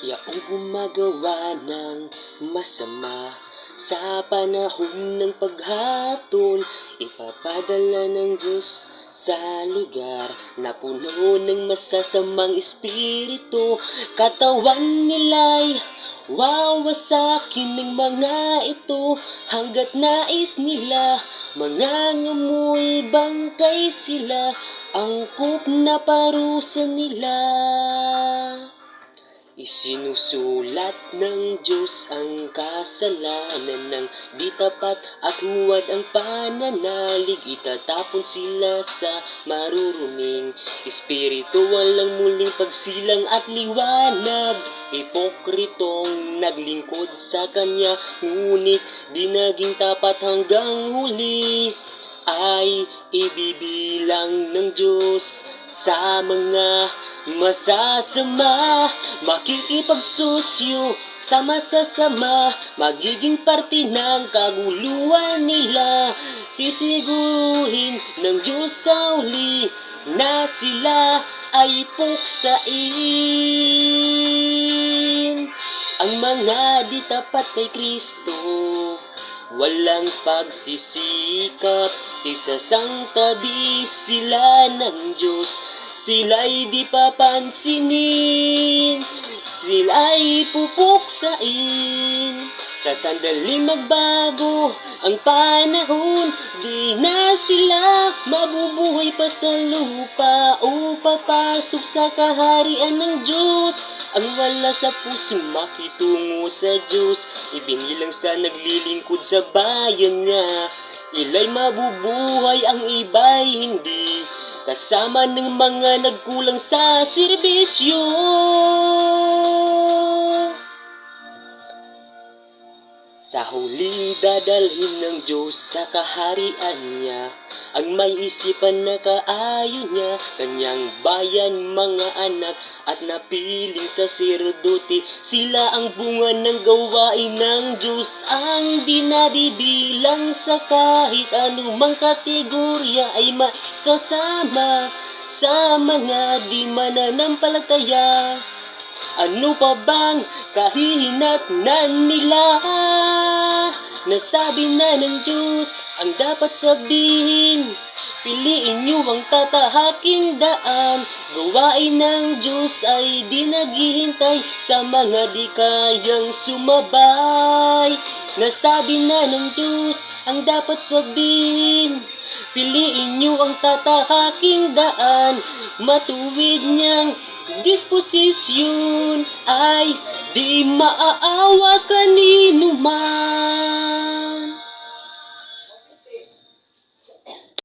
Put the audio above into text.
Yaong gumagawa ng masama sa panahon ng paghatol, ipapadala ng Diyos sa lugar na puno ng masasamang espiritu. Katawan nila'y wawasakin ng mga ito, hanggat nais nila mangangamoy bangkay sila, angkop na parusa nila. Isinusulat ng Diyos ang kasalanan ng di tapat at huwad ang pananalig. Itatapon sila sa maruruming espiritu, walang muling pagsilang at liwanag. Ipokritong naglingkod sa Kanya, ngunit di naging tapat hanggang huli, ay ibibilang ng Diyos sa mga masasama. Makikipagsusyo sa masasama, magiging parte ng kaguluhan nila. Sisiguhin ng Diyos sa uli na sila ay puksain. Ang mga di tapat kay Kristo, walang pagsisikap, isasangtabi sila ng Diyos. Sila'y di papansinin, sila'y pupuksain. Sa sandaling magbago ang panahon, di na sila mabubuhay pa sa lupa o papasok sa kaharian ng Diyos. Ang wala sa pusong makitungo sa Diyos, ibinilang sa naglilingkod sa bayan niya. Ila'y mabubuhay, ang iba'y hindi, kasama ng mga nagkulang sa serbisyo. Sa huli dadalhin ng Diyos sa kaharian niya ang may isipan na kaayon niya, Kanyang bayan, mga anak at napiling saserdote. Sila ang bunga ng gawain ng Diyos, ang di nabibilang sa kahit anumang kategorya ay masasama sa mga di mananampalataya. Ano pa bang kahihinatnan nila? Nasabi na ng Diyos ang dapat sabihin. Piliin niyo ang tatahaking daan. Gawain ng Diyos ay di naghihintay sa mga di kayang sumabay. Nasabi na ng Diyos ang dapat sabihin. Piliin niyo ang tatahaking daan. Matuwid niyang disposisyon ay di maaawa kanino man.